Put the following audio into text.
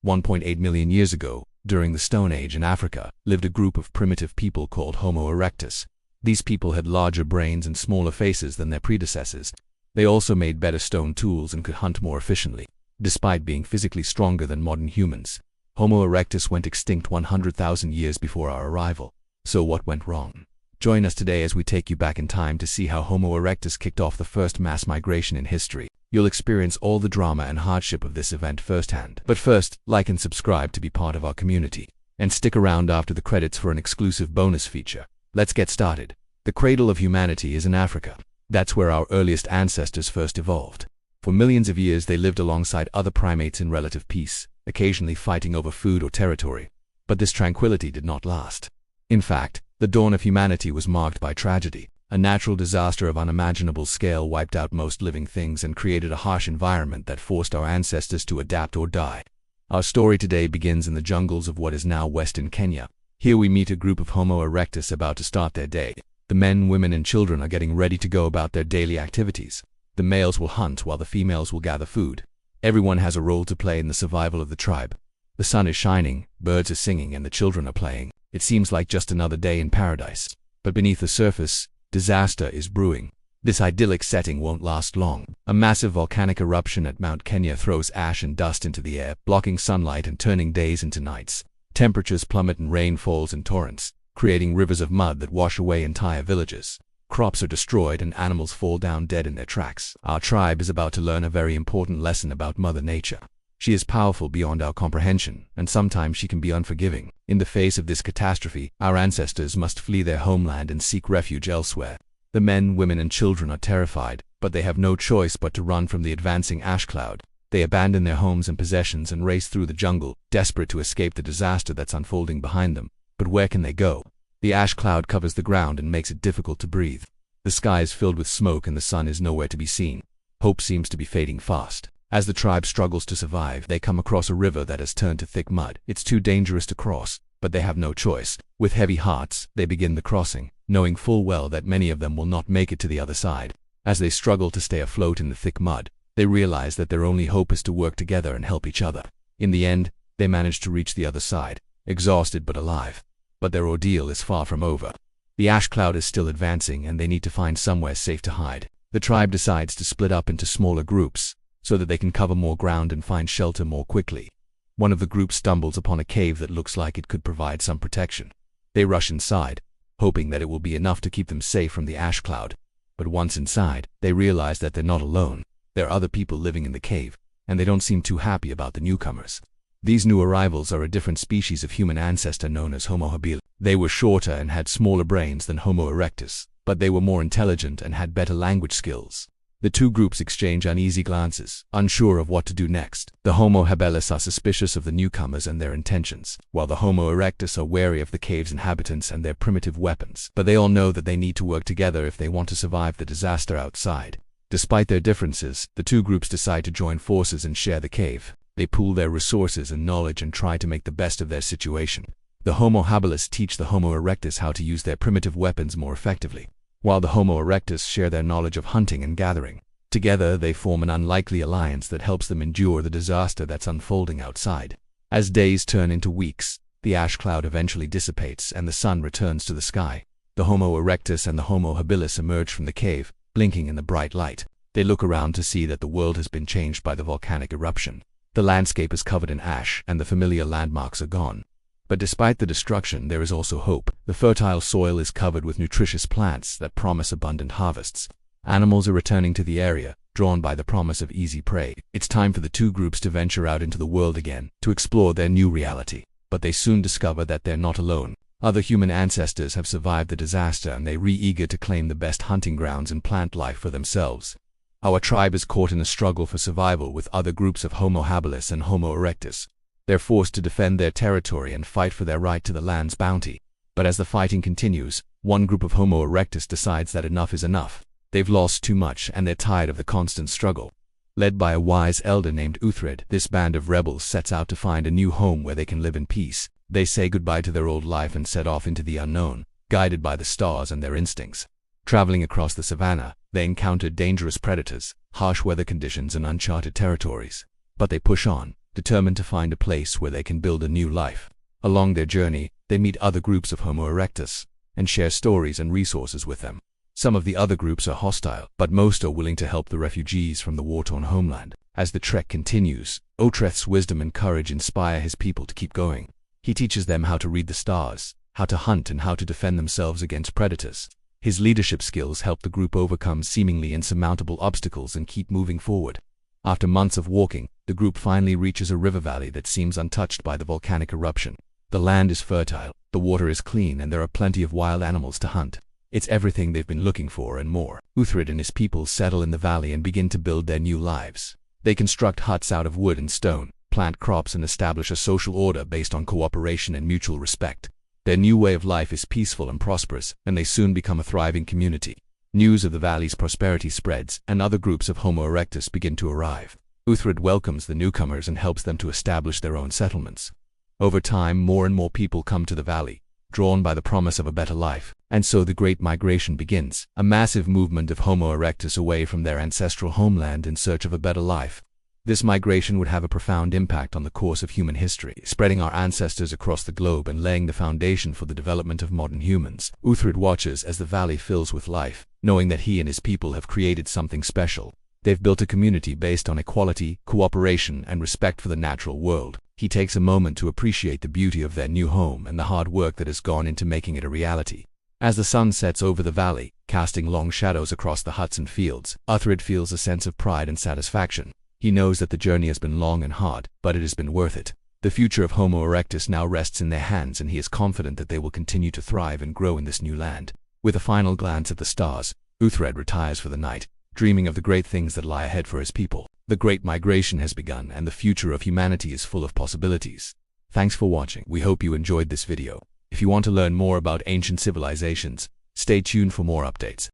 1.8 million years ago, during the Stone Age in Africa, lived a group of primitive people called Homo erectus. These people had larger brains and smaller faces than their predecessors. They also made better stone tools and could hunt more efficiently, despite being physically stronger than modern humans. Homo erectus went extinct 100,000 years before our arrival. So what went wrong? Join us today as we take you back in time to see how Homo erectus kicked off the first mass migration in history. You'll experience all the drama and hardship of this event firsthand. But first, like and subscribe to be part of our community. And stick around after the credits for an exclusive bonus feature. Let's get started. The cradle of humanity is in Africa. That's where our earliest ancestors first evolved. For millions of years they lived alongside other primates in relative peace, occasionally fighting over food or territory. But this tranquility did not last. In fact, the dawn of humanity was marked by tragedy. A natural disaster of unimaginable scale wiped out most living things and created a harsh environment that forced our ancestors to adapt or die. Our story today begins in the jungles of what is now Western Kenya. Here we meet a group of Homo erectus about to start their day. The men, women, and children are getting ready to go about their daily activities. The males will hunt while the females will gather food. Everyone has a role to play in the survival of the tribe. The sun is shining, birds are singing, and the children are playing. It seems like just another day in paradise. But beneath the surface, disaster is brewing. This idyllic setting won't last long. A massive volcanic eruption at Mount Kenya throws ash and dust into the air, blocking sunlight and turning days into nights. Temperatures plummet and rain falls in torrents, creating rivers of mud that wash away entire villages. Crops are destroyed and animals fall down dead in their tracks. Our tribe is about to learn a very important lesson about Mother Nature. She is powerful beyond our comprehension, and sometimes she can be unforgiving. In the face of this catastrophe, our ancestors must flee their homeland and seek refuge elsewhere. The men, women, and children are terrified, but they have no choice but to run from the advancing ash cloud. They abandon their homes and possessions and race through the jungle, desperate to escape the disaster that's unfolding behind them. But where can they go? The ash cloud covers the ground and makes it difficult to breathe. The sky is filled with smoke and the sun is nowhere to be seen. Hope seems to be fading fast. As the tribe struggles to survive, they come across a river that has turned to thick mud. It's too dangerous to cross, but they have no choice. With heavy hearts, they begin the crossing, knowing full well that many of them will not make it to the other side. As they struggle to stay afloat in the thick mud, they realize that their only hope is to work together and help each other. In the end, they manage to reach the other side, exhausted but alive. But their ordeal is far from over. The ash cloud is still advancing and they need to find somewhere safe to hide. The tribe decides to split up into smaller groups, so that they can cover more ground and find shelter more quickly. One of the groups stumbles upon a cave that looks like it could provide some protection. They rush inside, hoping that it will be enough to keep them safe from the ash cloud. But once inside, they realize that they're not alone. There are other people living in the cave, and they don't seem too happy about the newcomers. These new arrivals are a different species of human ancestor known as Homo habilis. They were shorter and had smaller brains than Homo erectus, but they were more intelligent and had better language skills. The two groups exchange uneasy glances, unsure of what to do next. The Homo habilis are suspicious of the newcomers and their intentions, while the Homo erectus are wary of the cave's inhabitants and their primitive weapons. But they all know that they need to work together if they want to survive the disaster outside. Despite their differences, the two groups decide to join forces and share the cave. They pool their resources and knowledge and try to make the best of their situation. The Homo habilis teach the Homo erectus how to use their primitive weapons more effectively, while the Homo erectus share their knowledge of hunting and gathering. Together, they form an unlikely alliance that helps them endure the disaster that's unfolding outside. As days turn into weeks, the ash cloud eventually dissipates and the sun returns to the sky. The Homo erectus and the Homo habilis emerge from the cave, blinking in the bright light. They look around to see that the world has been changed by the volcanic eruption. The landscape is covered in ash and the familiar landmarks are gone. But despite the destruction, there is also hope. The fertile soil is covered with nutritious plants that promise abundant harvests. Animals are returning to the area, drawn by the promise of easy prey. It's time for the two groups to venture out into the world again, to explore their new reality. But they soon discover that they're not alone. Other human ancestors have survived the disaster and they're eager to claim the best hunting grounds and plant life for themselves. Our tribe is caught in a struggle for survival with other groups of Homo habilis and Homo erectus. They're forced to defend their territory and fight for their right to the land's bounty. But as the fighting continues, one group of Homo erectus decides that enough is enough. They've lost too much and they're tired of the constant struggle. Led by a wise elder named Uthred, this band of rebels sets out to find a new home where they can live in peace. They say goodbye to their old life and set off into the unknown, guided by the stars and their instincts. Traveling across the savannah, they encounter dangerous predators, harsh weather conditions, and uncharted territories. But they push on, determined to find a place where they can build a new life. Along their journey, they meet other groups of Homo erectus and share stories and resources with them. Some of the other groups are hostile, but most are willing to help the refugees from the war-torn homeland. As the trek continues, Otreth's wisdom and courage inspire his people to keep going. He teaches them how to read the stars, how to hunt, and how to defend themselves against predators. His leadership skills help the group overcome seemingly insurmountable obstacles and keep moving forward. After months of walking, the group finally reaches a river valley that seems untouched by the volcanic eruption. The land is fertile, the water is clean, and there are plenty of wild animals to hunt. It's everything they've been looking for and more. Uthred and his people settle in the valley and begin to build their new lives. They construct huts out of wood and stone, plant crops, and establish a social order based on cooperation and mutual respect. Their new way of life is peaceful and prosperous, and they soon become a thriving community. News of the valley's prosperity spreads, and other groups of Homo erectus begin to arrive. Uthred welcomes the newcomers and helps them to establish their own settlements. Over time, more and more people come to the valley, drawn by the promise of a better life, and so the Great Migration begins, a massive movement of Homo erectus away from their ancestral homeland in search of a better life. This migration would have a profound impact on the course of human history, spreading our ancestors across the globe and laying the foundation for the development of modern humans. Uthred watches as the valley fills with life, knowing that he and his people have created something special. They've built a community based on equality, cooperation, and respect for the natural world. He takes a moment to appreciate the beauty of their new home and the hard work that has gone into making it a reality. As the sun sets over the valley, casting long shadows across the huts and fields, Uthred feels a sense of pride and satisfaction. He knows that the journey has been long and hard, but it has been worth it. The future of Homo erectus now rests in their hands, and he is confident that they will continue to thrive and grow in this new land. With a final glance at the stars, Uthred retires for the night, dreaming of the great things that lie ahead for his people. The Great Migration has begun, and the future of humanity is full of possibilities. Thanks for watching. We hope you enjoyed this video. If you want to learn more about ancient civilizations, stay tuned for more updates.